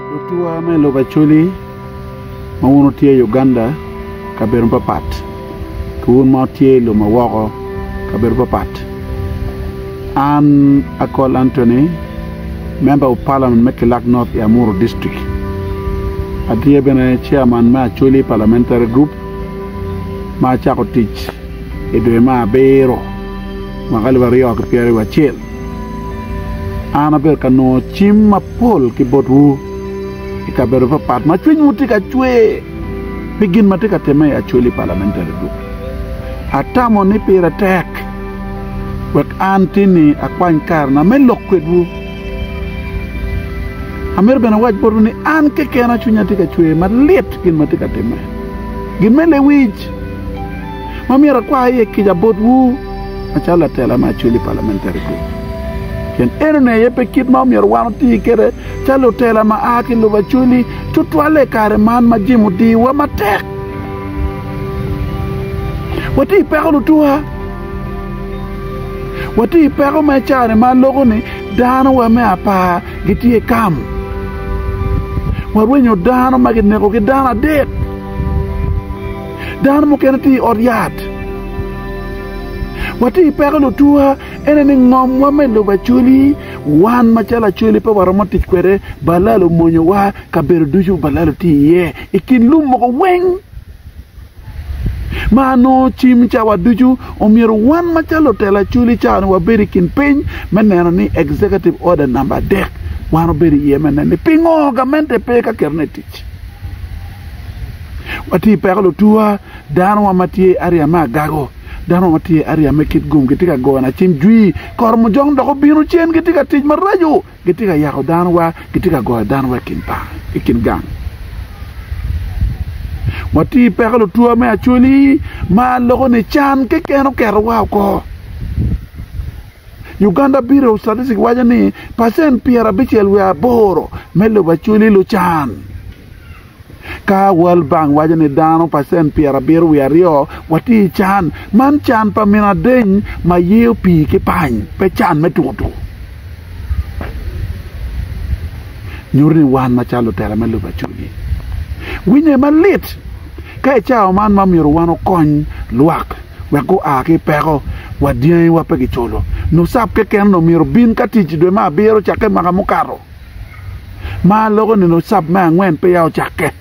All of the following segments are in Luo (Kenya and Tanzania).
Lutua me lo bachuli mawuno tie Uganda kaberu papat. Kuun ma tie lo mawoko kaberu papat. An AKOL Anthony, Member of Parliament Mekilak North Yamuru District. Adriya bene chairman ma Acoli Parliamentary Group ma chako teach edwe ma bero magali wario akipere wachel. Ana ber kano chim ma pol ki botu ikaberu papat ma chwiny mutika chwe begin matika teme Acoli Parliamentary Group. Atamo ni pira tek wek antini akwany kar na men lokwedwu amer bena waj boru ni an ke kena chunya tika chwe ma let gin matika teme gin mele wij mamira kwa ye kija bodwu achala tela ma Acoli Parliamentary Group ken erone ye pe kit ma mir wano ti kere chalo tela ma aki lo Acoli tutwale kare man ma jimu di wa matek wati pekolo tuwa wati peko ma chare ma logo ni dano wa me apa gitie kam warwenyo dano ma gitnego ki dana det dano mo kenati oriat wati peko tuwa ene ni ngom wa me lo Acoli wan ma chala Acoli pa waro matik kwere balalo monyo wa kaberu duju balalo ti ye ikin lum mo ko weng Mano chim chawa duju omiro wan machalo tela Acoli chawa wa beri kin piny meneno ni executive order number dek wano beri ye meneni pingo gamente peka kerne tich wati pekalo tuwa dano wa matie area ma gago dano matie area me kit gum gitika go na chim jui kor mo jong doko binu chen gitika tich marajo gitika yako dano wa gitika go dano wa kin pa ikin gang wati pekalo tuwa me Acoli ma logo ni chan ke keno kero wa ko Uganda Bureau of Statistics waja ni percent piera bichel wa boro me lo Acoli lo chan ka World Bank waja ni dano percent piera biru wa rio wati chan man chan pa mina deny ma yeo pi ki pany pe chan me tutu nyurni wan ma chalo tela me lo Acoli winye malit kai chao man mamiro wano kony luak wako aki peko wadien wapegi cholo no sap ke ken no miro bin katich dwe ma biro chake maka mukaro ma logo ni no sap ma ngwen pe yao chake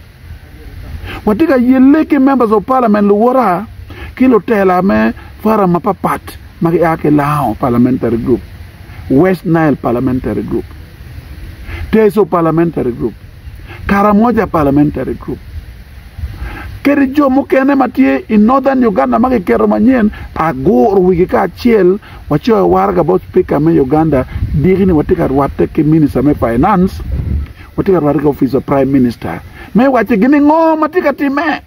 watika yeleke members of parliament luwara kilo tela me fara mapapat maki ake lao parliamentary group West Nile Parliamentary Group Teso Parliamentary Group Karamoja Parliamentary Group keri jo mukene matie in Northern Uganda maki kero manyen agor wigika chiel wacho warga bo speaker me Uganda digini watika rwate ke minister me finance watika rwate ke office of prime minister me wache gini ngo matika time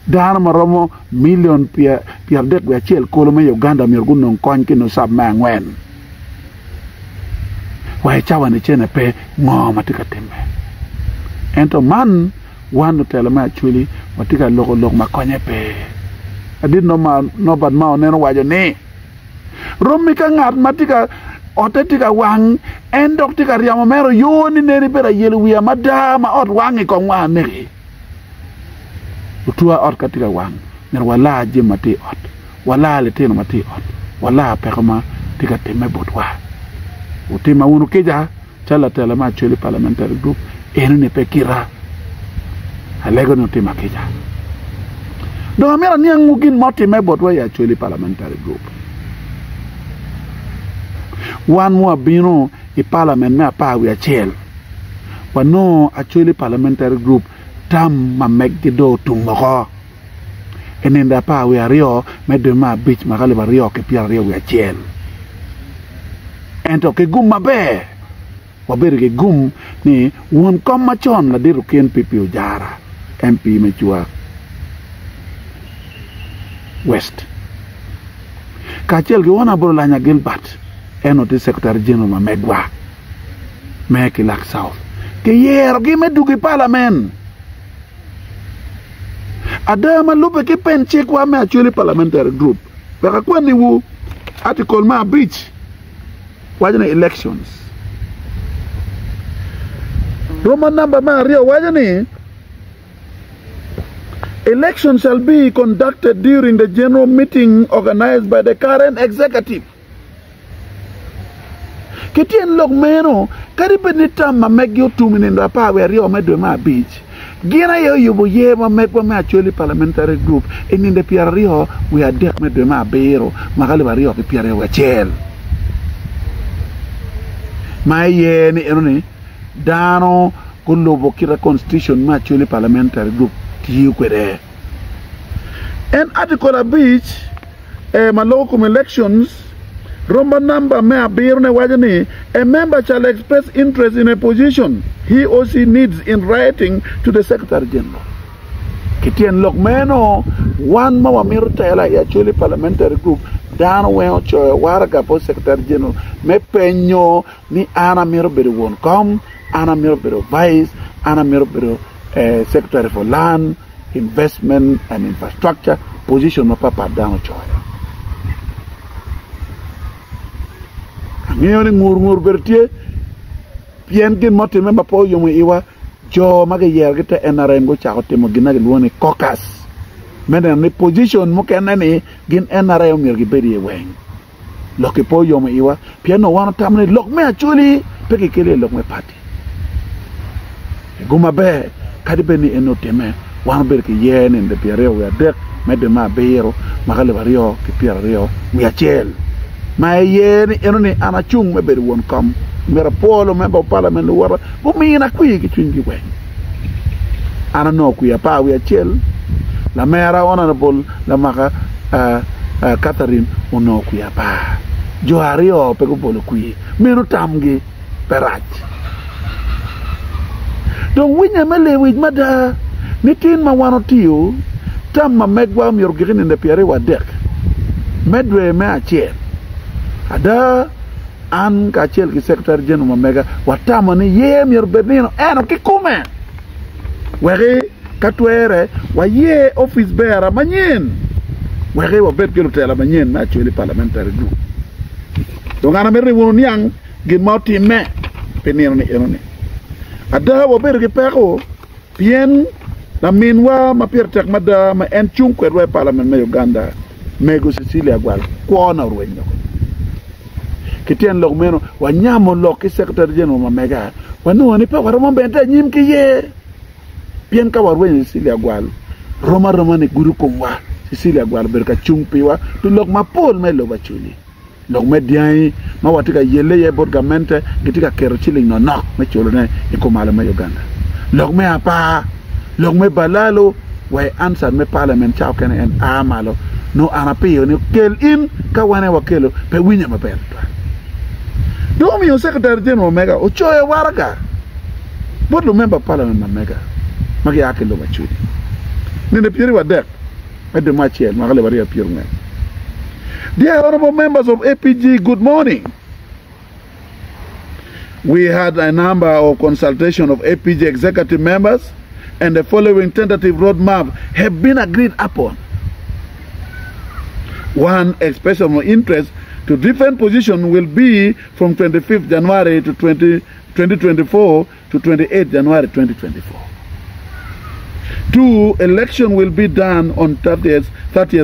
dana maromo million pier dek wa chiel kolo me Uganda mirgun non kony kino sab ma ngwen wa chawa ni chene pe ngo matika time ento man wano tela ma Acoli watika loko ma konye pe adid no bad ma oneno wajo ni romi ka ngat matika otetika wang endok tika riamo mero yoni neri pera yelu wiya madama ot wangi ko ngwa negi utua ot katika wang ner wala je mati ot wala le teno mati ot wala pekoma tika teme botwa utima wunu keja chala tela ma Acoli Parliamentary Group enu ne pekira alego no tema keja do amera ni ngugin moti me botwa ya Acoli Parliamentary Group wan mo bino i parliament me apa wi achel wano Acoli Parliamentary Group tam ma megdi do tumoko enenda pa wi ario me de ma bich ma gale bario ke pia rio wi achel ento ke gum mabe wabere ke gum ni won kom machon la diru ken pipi ujara MP mechua West kachel ke wana bolo lanya Gilbert enoti secretary general ma megwa meki lak south ke yer gi medugi parliament adama lupe ke pen check wa me Acoli Parliamentary Group baka kwani wu article ma beach wajana elections Roman number Mario wajani. Election shall be conducted during the general meeting organized by the current executive. Kitien log meno kari benita ma megyo tumininda pa we rio medo ma beach. Gina yo yubo ye ma megwa ma actually parliamentary group in the Pierre Rio we are deck medo ma bero magali rio ke Pierre we chel. Ma ye ni enoni dano kulobo kira constitution ma actually parliamentary group tiyu kwede. And Acoli beach ma local elections Roman number may appear wajani, a member shall express interest in a position he or she needs in writing to the Secretary General. Kitien lok meno one ma mirta actually parliamentary group dan weo cho waraga po Secretary General me penyo ni ana miro bedo won come ana miro bedo vice ana miro bedo Secretary for Land, Investment and Infrastructure position ma papa dan cho. Ngiyoni ngur bertie pien gin mote memba po yomo iwa jo maga yer gita NRM go chako temo ginagi luone caucus menen ni position mo kenani gin NRM mir gi bedi weng loki po yomo iwa pien no wana tamne lok me actually peke kele lok me party guma be kadi beni eno teme wana ber ki yen en de pierre we dek mede ma beero magale vario ki pierre we achel ma yeni enoni ana chung me bedi won kam mera polo member of parliament wara bu mi na kwi ki chungi we ana no kuya pa we achel la mera honorable la maka Catherine ono kuya pa jo ario pe ko bolo kwi mero tamgi perach donc winya mele wij mada nitin ma wano tiyo tam ma megwa mi yorgini ne piare wa dek medwe me achel ada an ka chel ki Secretary General ma mega watama ni ye mi yorbedino eno kikume wege katwere wa ye office bearer manyen wege wa bet kilo tela manyen na actually parliamentary group donc ana merni wono niang gin mauti me penino ni enoni ada wa ber ki peko pien la minwa ma piertek mada ma en chunkwet wa parliament me Uganda mego Cecilia gwal ko na ruwenyo kitien lok meno wanyamo lok ki Secretary General ma mega wanu ni pa waramo bente nyim ki ye pien ka warwen Cecilia gwal roma ni guru komwa Cecilia gwal berka chungpiwa tu lok ma pol me lo bachuli lok me diai ma watika yele ye bot gamente gitika kero chili no nok me cholo ne ikomala ma Uganda lok me apa lok me balalo way answer me parliament chao kene en amalo no anapiyo ni kel in ka wane wakelo pe winya ma ber do mi o Secretary General mega o choye waraga bodo member parliament ma mega magi akelo bachudi ni ne piri wadek de machiel magale bari apir ngai. Dear honorable members of APG, good morning. We had a number of consultation of APG executive members and the following tentative roadmap have been agreed upon. One expression of interest to different position will be from 25th January to 2024 to 28th January 2024. Two, election will be done on 30th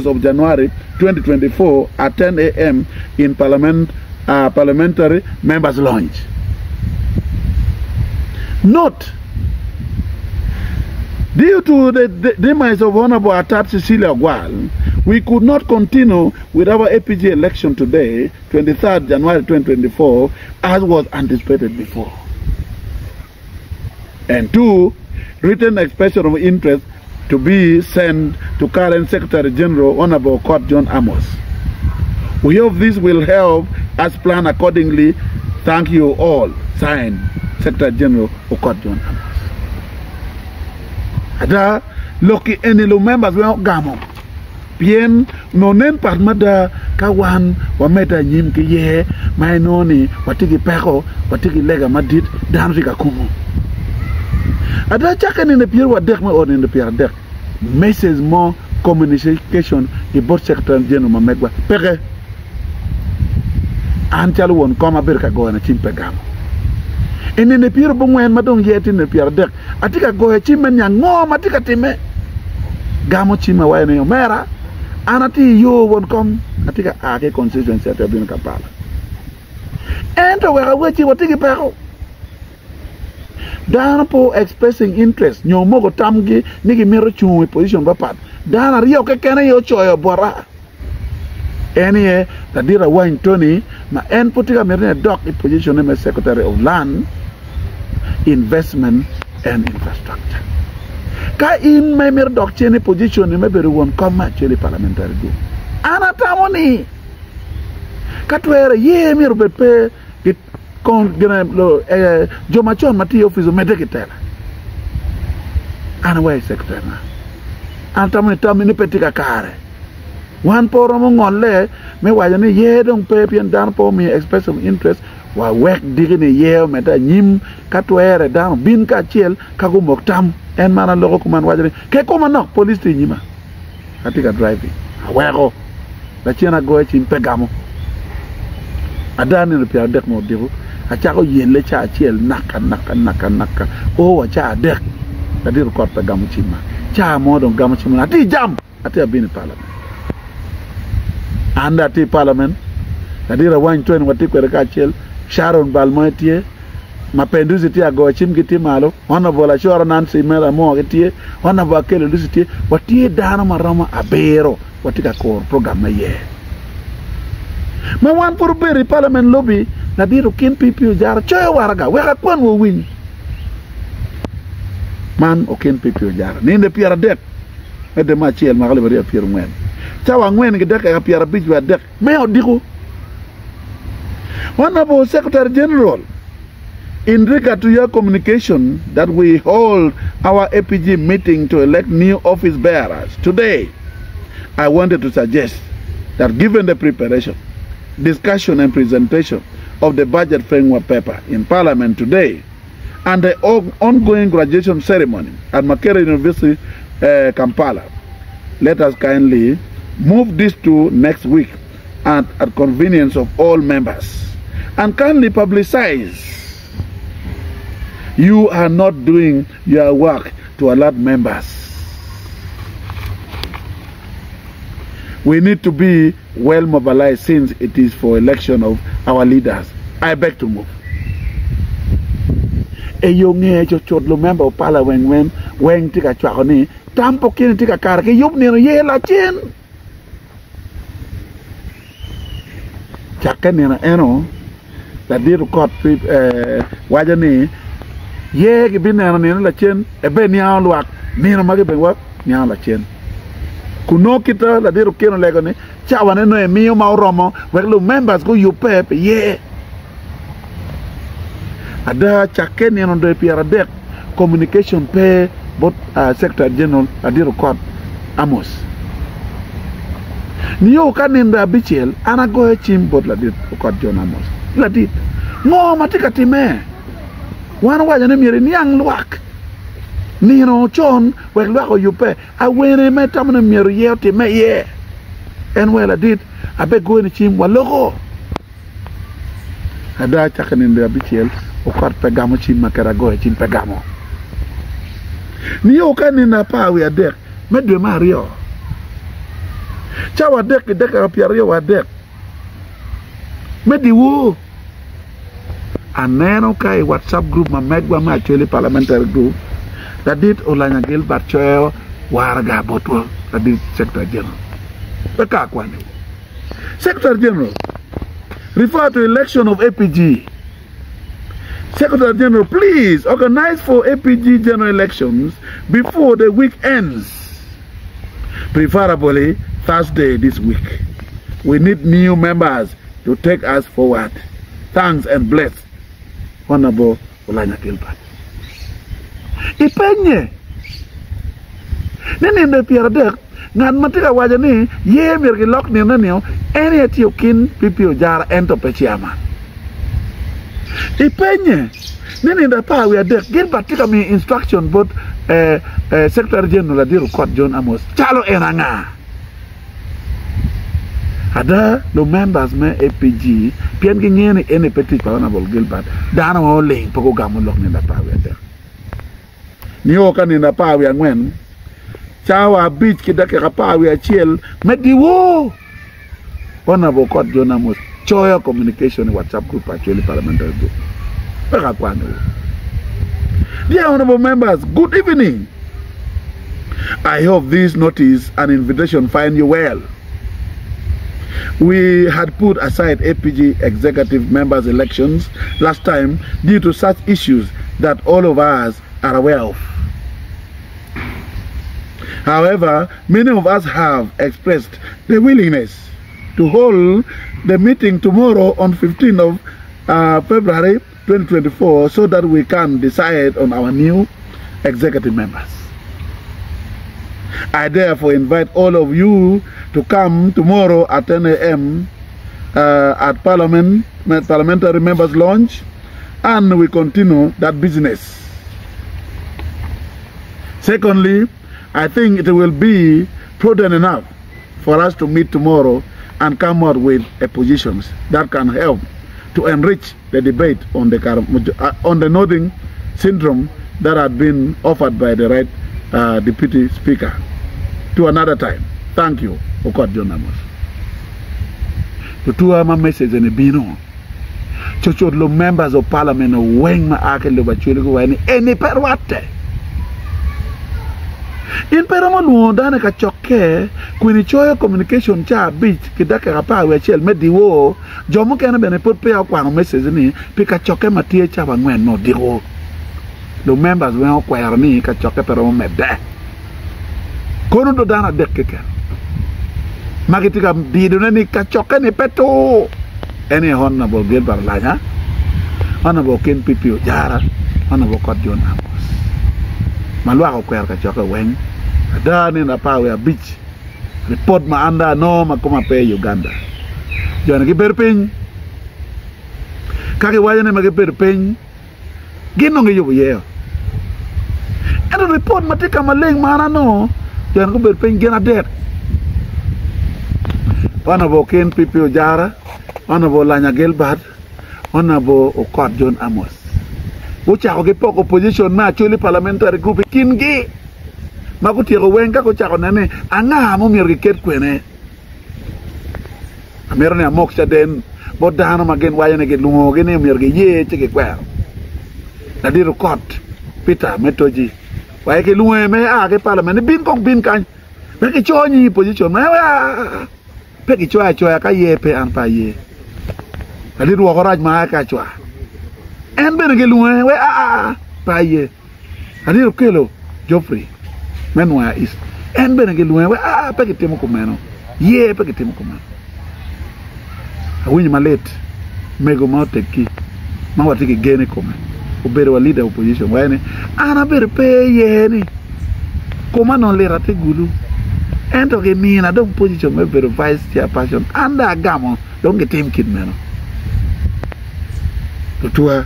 of January 2024 at 10 a.m. in parliamentary members' lounge. Note, due to the demise of Honorable Atap Cecilia Gwal, we could not continue with our APG election today, 23rd January 2024, as was anticipated before. And two, written expression of interest to be sent to current Secretary General Honorable Court John Amos. We hope this will help us plan accordingly. Thank you all. Signed, Secretary General Court John Amos. Ada loki enelo members we gamo. Bien no nen parmada kawan wa meta nyim ki ye mai noni watiki peko watiki lega madit dan fika kumu. Ada chakan in the pier what deck me or in the pier deck. Message more communication about Secretary General Mamegwa. Peke Anchal won come a berka go and a chimpegam. ene ne piro bungwen madong yeti ne pier dek atika go chimen nya ngom atika time gamo chima wa ne mera anati yo won kom atika ake constituency atabin Kampala ento we awechi watiki peko dana po expressing interest nyomo go tamgi nigi mero chuwe position bapat dana rio ke kene yo choyo bora ene tadira wa Anthony ma en putika merne doc in position as Secretary of Land, Investment and Infrastructure. Ka in me mer doc chene position me beru won koma chele parliamentary group ana tamoni katwere ye mer bepe it kon gena lo joma chon mati office medekitela ana way secretary na ana tamoni petika kare wan poro mo ngolle me wajane ye dong pepian dan po mi express some interest wa wek digine ye meta nyim katwere dan bin ka chiel ka go moktam en mana logo kuman wajane ke ko man police ti nyima atika driving awego la chena go chi pegamo adani no pia dek mo dibu acha ko yelle cha chiel naka o wa cha dek tadir ko pegamo chima cha mo don gamo chima ati jam ati abini parliament anda ti parliament kadira wan twen wati ko ka chel Sharon Balmoitie mapenduzi ti ago chim giti malo wana bola shora Nancy Mera mo giti wana ba kele lusiti wati dana marama abero wati ka ko program ye ma wan por beri parliament lobby na diru kin pipi jar choy waraga we ka kwan wo win man o kin pipi jar ni ne piara det e de ma chiel ma gale bari pier ngwen chawa ngwen ge dek ka piara bijwa dek me o diku Honorable Secretary General, in regard to your communication that we hold our APG meeting to elect new office bearers today, I wanted to suggest that given the preparation, discussion and presentation of the budget framework paper in Parliament today and the ongoing graduation ceremony at Makerere University, Kampala, let us kindly move this to next week at convenience of all members and kindly publicize. You are not doing your work to alert members. We need to be well mobilized since it is for election of our leaders. I beg to move. Eyonge chochotlo member of parliament when tika chwakoni tampo kini tika kar ke yup nino ye la chen. Chake nina eno la diru kot wajani ye ki bin nino nino la chen ebe niyaw luwak nino magi bengwak niyaw la chen. Kuno kita la diru kino lego ni chawane no emiyo mauromo wek lu members go yupe ye. Ada chake nino do piara dek communication pe bot Secretary General adiru kot Amos. Niyo kaninda bichel ana go chim bot la dit kot John Amos. La dit ngo matika time. Wan waja ne miri niang luak. Nino chon wek luak o yupe awene me tamna miri ye time ye. En we la dit abe go ni chim walogo. Ada chake ninda bichel o kot pegamo chim makara go chim pegamo. Niyo kaninda pa we adek medwe mario. Chawa dek apiario wa dek mediwo aneno kai WhatsApp group ma megwa ma actually parliamentary group that did Olanya Gilbert Choyo warga botwo that did Secretary General beka kwani Secretary General refer to election of APG. Secretary General, please organize for APG general elections before the week ends, preferably Thursday this week. We need new members to take us forward. Thanks and bless. Honorable Olanya Gilbert. Ipenye. Nene nde piara dek. Ngan matika wajani ye mirki lok ni nanyo. Eni ati ukin pipi ujara ento pechiama. Ipenye. Nene nde pa we dek. Gilbert tika mi instruction both Secretary General adiru Court John Amos. Chalo enanga. Ada the members me APG pian gi ngene ene petit pa Honorable Gilbert dana o ling poko gamulok ni na pawe der ni o kan ni na pawe ngwen chawa beach ki dake pawe achiel mediwo Honorable Court Jonamos choya communication WhatsApp group actually parliamentary group. Dear honorable members, good evening. I hope this notice and invitation find you well. We had put aside APG executive members elections last time due to such issues that all of us are aware of. However, many of us have expressed the willingness to hold the meeting tomorrow on 15th of February 2024 so that we can decide on our new executive members. I therefore invite all of you to come tomorrow at 10 a.m. At Parliamentary Members Lounge, and we continue that business. Secondly, I think it will be prudent enough for us to meet tomorrow and come out with positions that can help to enrich the debate on the nodding syndrome that had been offered by the right Deputy Speaker. To another time. Thank you. Okot Jonamos. To two my message in the Bino. Chochotlo members of Parliament weng ma akele bachuli ko any perwate. In Peramon dana ka choke kuni choyo communication cha beach kidaka kapa we chel mediwo jomo kana bene put pe akwa message ni pika choke matie cha bangwen no diwo. The members when akwa ni ka choke pero mebe. Kono do dana dekkeke. Magitika biduna ni ka choke ni peto. Any honorable Gilbert Lanya, honorable Ken Pipi Ojara, honorable Court Jonamos. Malwa ko ka choke weng. Adani na pawe beach. Report ma anda no makoma pe Uganda. Jona ki perpin. Kake waya ne mage perpin. Gino ngi yobu yeo. Eno report matika maleng mana no. Jona ko perpin gena det. Honorable Ken Pipi Ojara, honorable Lanya Gilbert, honorable Court John Amos. Ucha ko pok opposition na actually parliamentary group kingi. Makuti ko wenga ko chako nane anga mo mirgiket kwene. Meron ya moksha den bodano magen waya ne gelungo gene mirge ye tike kwa. Nadiru court Peter Metoji. Waya ke lungo me a ke parliament bin kong bin kan. Peki choni position ma peki choya ka ye pe an pa ye. Nadiru ko raj ma ka choa. En bene ke lungo we pa ye. Nadiru kelo Joffrey. Menwa is en bene ke luwe peke temo kumeno ye peke temo kumeno awinyi malet mego ma teki ma watiki gene kuma ubere wa leader opposition wene ana bere pe ye ni kuma non le rate gulu ento ke mina do opposition me bere vice chairperson anda gamo don ke team kid meno tutua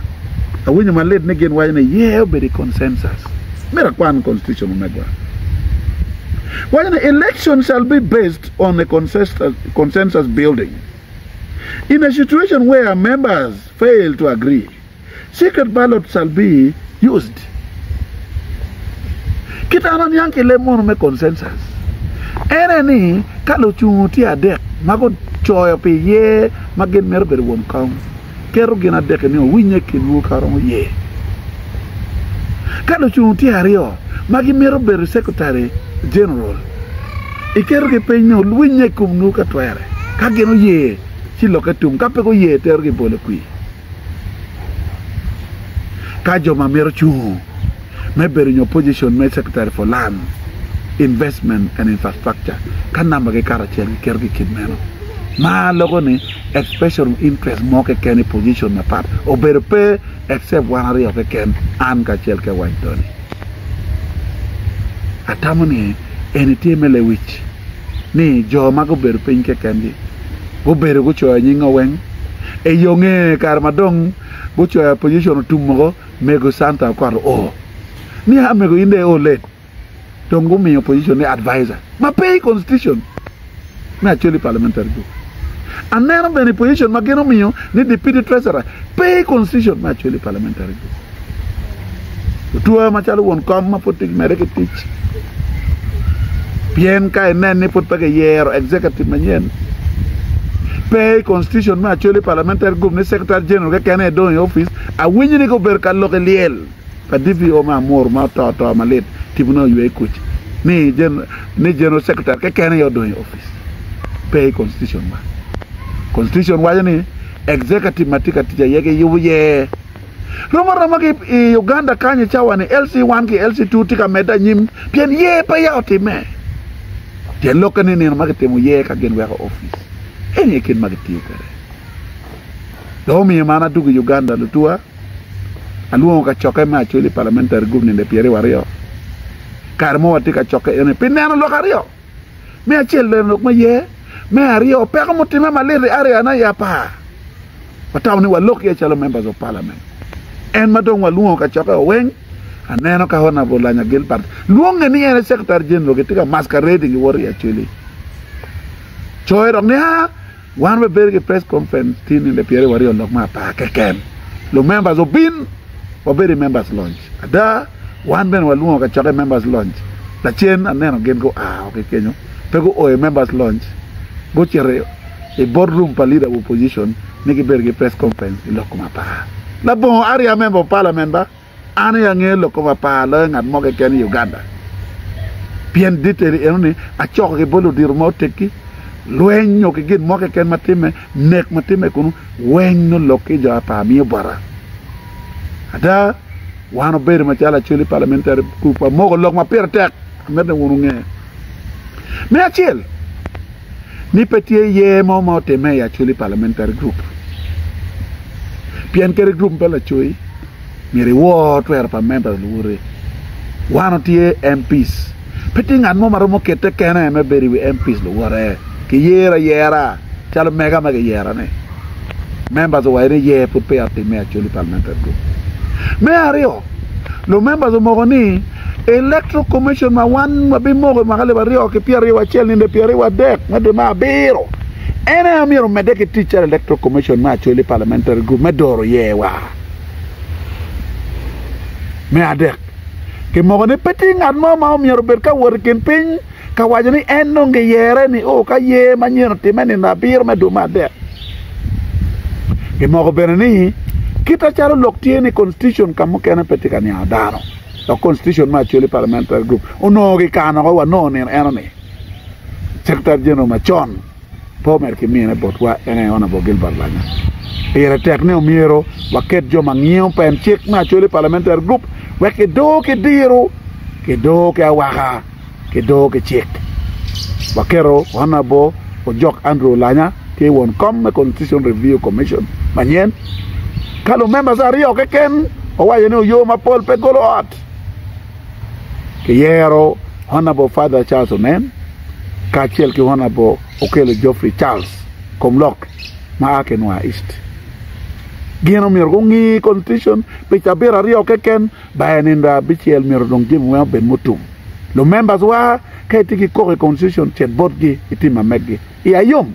awinyi malet ne gen wene ye obere consensus mera kwan constitution megwa. When an election shall be based on a consensus building. In a situation where members fail to agree, secret ballot shall be used. Kita anon yang kele mono me consensus. Eneni kalau chunguti adek mago choyo pe ye magen merber won kam. Kero gina dek ni winye kinu karong ye. Kalau chunguti ario magi merber secretary General ikero ke penyo luinye kumnu ka twere ka geno ye chilo ka tum ka pe ko ye ter ke bole kui ka jo ma mero chu me beru nyo position me secretary for land investment and infrastructure kan namba ke kara chen ker ke kidmeno ma logo ni expression interest mo ke ken position na pat o beru pe except one area ke ken an ka chel ke wan toni atamoni enitimele wich ni jo mago ber pin ke kandi go ber go cho nyinga wen e yonge karmadong go cho position tumo mego santa kwaro o ni ha mego inde o let tongo mi position ni advisor ma pay constitution na actually parliamentary group And then the position magino mio need deputy treasurer pay constitution ma actually parliamentary group. Tua machalo won come ma put mereke teach. Bien kai nene put pake year executive manyen. Pay constitution ma actually parliamentary group ne secretary general ke kane do in office a winyi ni ko berka lokeliel. Pa divi o ma mor ma to ma let tibuno yue kuch. Ni general secretary ke kane yo do in office. Pay constitution ma. Constitution wajani executive matika tija yeke yuye. Roma ki Uganda kanye chawa ni LC1 ki LC2 tika meda nyim pien ye pa ya otime. Tien loka ni makitemu ye ka gen weka office. Enye kin makitiyo kare. Domi mana dugu Uganda lutua. Aluo ka choke ma actually parliamentary group ni de piere wario. Karmo watika choke ene pineno loka rio. Me achel le nok ma ye. Me ario peka mutime maliri area na ya pa. Wataw ni waloki ya chalo members of parliament. En madong walungo ka choka weng. Aneno ka hona bolanya Gilbert. Luonge ni ene secretary general ketika masquerading worry actually. Choy rong ni ha. One we berge press conference tin in the Pierre Wario lok ma pa keken. Lo members of bin waberi members launch. Ada one ben walungo ka choka members launch. La chen aneno gen go okay kenyo. Pego oe members launch. Go chere a boardroom pa leader opposition niki berge press conference ilokuma pa la bon area member of parliament ba ane ya nge lokuma pa la ngat mo ke ken Uganda bien diteri enoni a choko ke bolo dir mo teki loenyo ke gin mo ke ken matime nek matime kunu wenno lokke ja pa mi bara ada wano bere ma chala chuli parliamentary group mo ko lok ma per tek mede wonu nge me achel ni petie ye mo teme ya chuli parliamentary group. Pian kere group bela chui. Mi reward where pa members lure. Wano tie MPs. Peting an mo maromo kete kena me beri we MPs lure. Ki yera. Chalo mega yera ne. Members wa ye put pay at me actually parliamentary group. Me ario. Lo members o mogoni electoral commission ma wan ma be mo ma kale bario ke piare wa chel ni de piare wa dek ma de ma biro ena amiro me dek teacher electoral commission ma actually parliamentary group me doro ye wa me adek ke mo ne peting an mo ma miro ber ka working pin ka wajani enno nge yere ni o ka ye ma nyero timeni na biro me do ma dek ke mo ber ni kita charo loktie ni constitution kamo kena petika ni adaro. The constitution ma actually parliamentary group. Uno ki kana ko no ni enemy. Secretary General Machon. Po mer ki mine botwa ene ona bo Gilbert lanya. Ere tekne umiro waket jo mangio pen check ma actually parliamentary group. Weke do ke diro ke do ke awaka ke do ke check. Wakero ona bo o jok Andrew lanya ke won come constitution review commission. Manyen kalo members are yo ke ken o waye no yo ma pol pe golot. Yero Honorable Father Charles Onen, Kachel ki Honorable Okele Geoffrey Charles, Komlok, Maakenwa East. Gino mirgungi constitution, Pichabera Rio Keken, Bayaninda Bichiel Mirung Jim Ben Mutum. Lo members wa, Kaitiki Kore Constitution, Chet Bodgi, Itima Meggi. Iayum,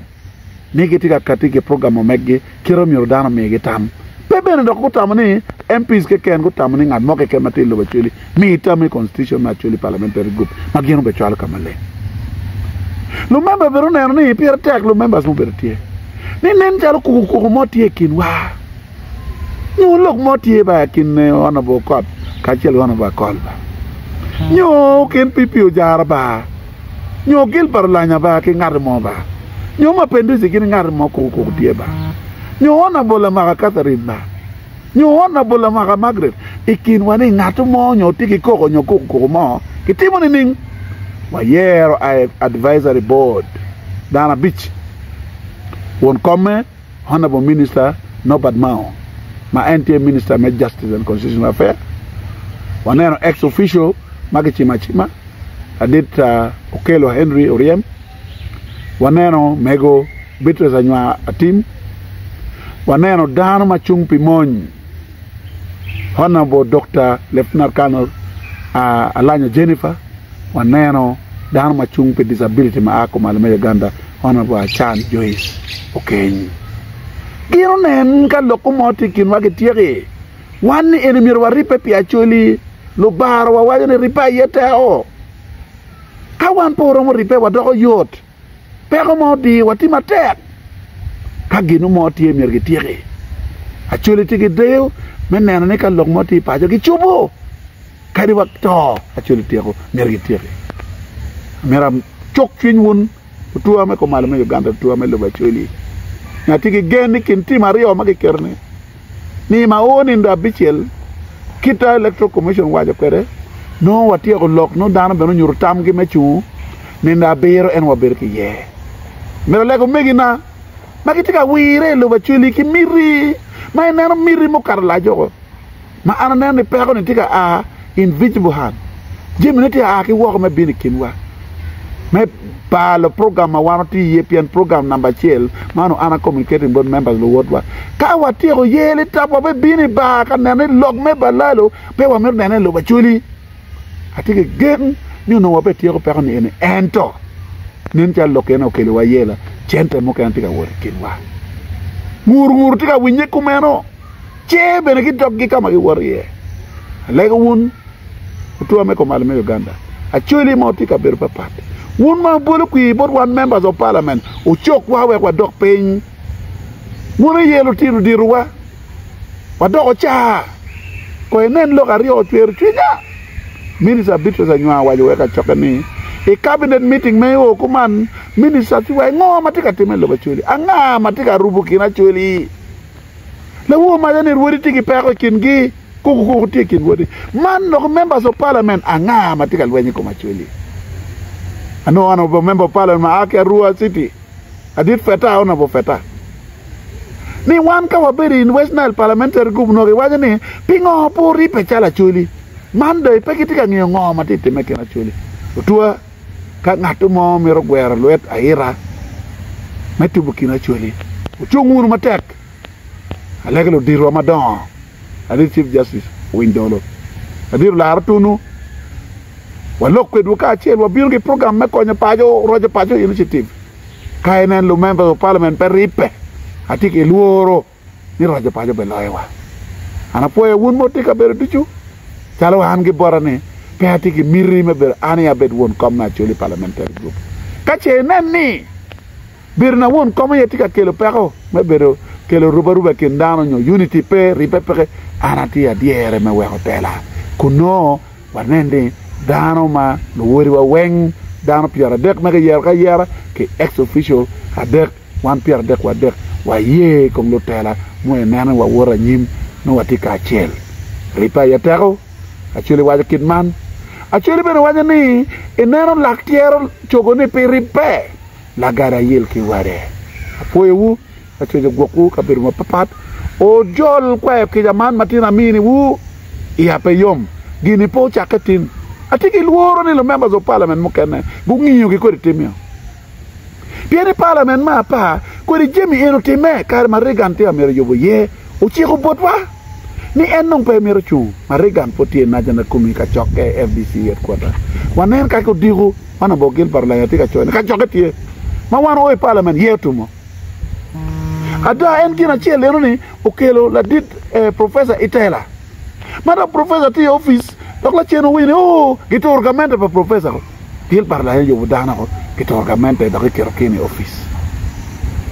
Nigitika Katiki Program Meggi, Kiro Mirodana Megitam. Pebe ndo kutamani MPs keken kutamani ngad mo keken matilo bachuli mi tami constitution actually parliamentary group magino bechwala kamale lo member berona ni pier tek lo members mo bertie ni nen jalo ku mo tie kin wa nyo lok mo tie ba kin ona bo kot ka chel ona ba kol ba nyo ken pipi jar ba nyo gil parlanya ba ki ngad mo ba nyo ma pendu sigin ngad mo ku tie ba nyo ona bola maka Catherine ba nyo ona bola maka Margaret ikin wani ngatu mo nyo tiki koko nyo koko mo kitimo ni ning wa yero advisory board Dana Beach won come Honorable Minister Norbert Mao ma NTA Minister of Justice and Constitutional Affairs waneno ex official Magichima Chima Adit Okelo Henry Oriem waneno Mego Beatrice Anywa Atim waneno dano machung pimony Honorable Dr. Lieutenant Colonel Alanya Jennifer waneno dano machung pe disability ma ako malame Uganda Honorable Chan Joyce Okeny. Gino nen ka lokomoti kinwa getiere. Wan enemy wa ripe pi actually lo bar wa wajane ripa yete o. Kawan poro mo ripe wa doko yot. Pero mo di wati matek. Ka gino mo ti emir getiere. Actually tiki deo men nena ne ka lokmoti pa jo gichubo. Kadi wakto actually tieko mir getiere. Mera chok chin wun tua me ko malame Uganda tua me lo actually. Na tiki gendi kinti Mario magi kerne. Ni maoni nda bichel kita electoral commission wajo kwere no watia ko lok no dana beno nyur tam gi mechu ni nda bero en waber ki ye mero lego megina magitika wire lo bachuli ki miri ma neno miri mo karla jogo ma ana nene pego ni tika a invisible hand jimneti a ki wo me bini kinwa me pa le programme wano ti European program number chel mano ana communicating board members lo wotwa ka wati ko yele tapo be bini ba ka nene log me balalo pe wa mer nene lo bachuli atike gen ni no wa pe ti ko pe ko ni ento nin cha lo ke no ke lo wa yela gente mo kan tika wor kinwa mur tika winye kumeno che bene ki dog gi kama ki wor ye lego wun tuwa me ko malame Uganda actually mo tika ber papat one man bolo kui but one members of parliament o chok wa we kwa dok pen mona yelo tiru dirwa wa dok cha ko enen lo gari o twer twinya minister bitu za nywa wa we ka chokani e cabinet meeting me o kuman minister tuwa ngo matika temelo bachuli anga matika rubuki na chuli le wo ma ne wori tiki pa ko kingi ko tikin wori man no members of parliament anga matika lwenyi ko machuli ano honorable member of parliament ma ake Arua City adit feta honorable feta ni wan ka waberi in West Nile parliamentary group no ke wajane pingo puri pechala chuli mando ipekitika ngiyo ngoma titi meke na chuli utua ka ngatu mo mero gwera luet aira metu bukina chuli uchunguru matek alegelo diru Ramadan adit chief justice windolo adir la artunu walok kwe duka chel wabiro ki program me konye pajo roje pajo initiative kainen lo members of parliament per ripe atike luoro ni roje pajo beloewa ana poe wun motika bere duchu chalo hangi borane pe atike mirri me ber ani abed won kom na choli parliamentary group kache nenni birna won kom yetika kelo peko me bero kelo ruba kendano nyo unity pe ripe pe anati adiere me we hotela kuno wanende dano ma no wori wa weng dano piara dek mega yer ka yer ke ex official adek wan piara dek wa dek wa ye kom lo tela mo nana wa wora nyim no watika chel ripa ya tero achule wa kidman achule beno wa ni enero laktiero chogone pe ripe la gara yel ki ware apoye wu achule goku ka beru ma papat o jol kwa ke jaman matina mini wu ya pe yom gini po chakatin atiki luoro ni lo members of parliament mukene gungiyo ki kodi timio pieni parliament ma pa kodi jemi eno time kar marigante amero yobo ye uchiko botwa ni enong pe mero chu marigan poti na jana kumi ka choke FDC headquarter wanen ka ko digu wana bogil parla tika chone ka choke tie ma wano o parliament yetumo ada en kina chele ni okelo la dit professor Itela mada professor ti office donc la cheno wini oh gito orgamente pa professor gil parla yo budana ko gito orgamente da ke kini office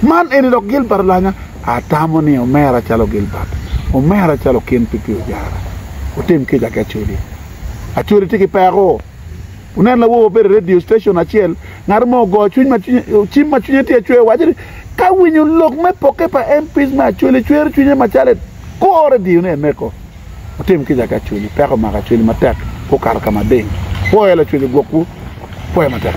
man eni dok gil parla nya atamoni o mera chalo gilbat o mera chalo ken pipi o jara o tem ke jaka chuli a chuli tiki pero unen la wo be radio station a chel ngarmo go chuny ma chim chuny ti chwe wajiri ka winyu lok me poke pa MPs ma chuli chwer chuny ma chale ko re di unen meko tem ki jaka chuli pero ma ka chuli matek ko kar kama ding po ela chuli goku po matek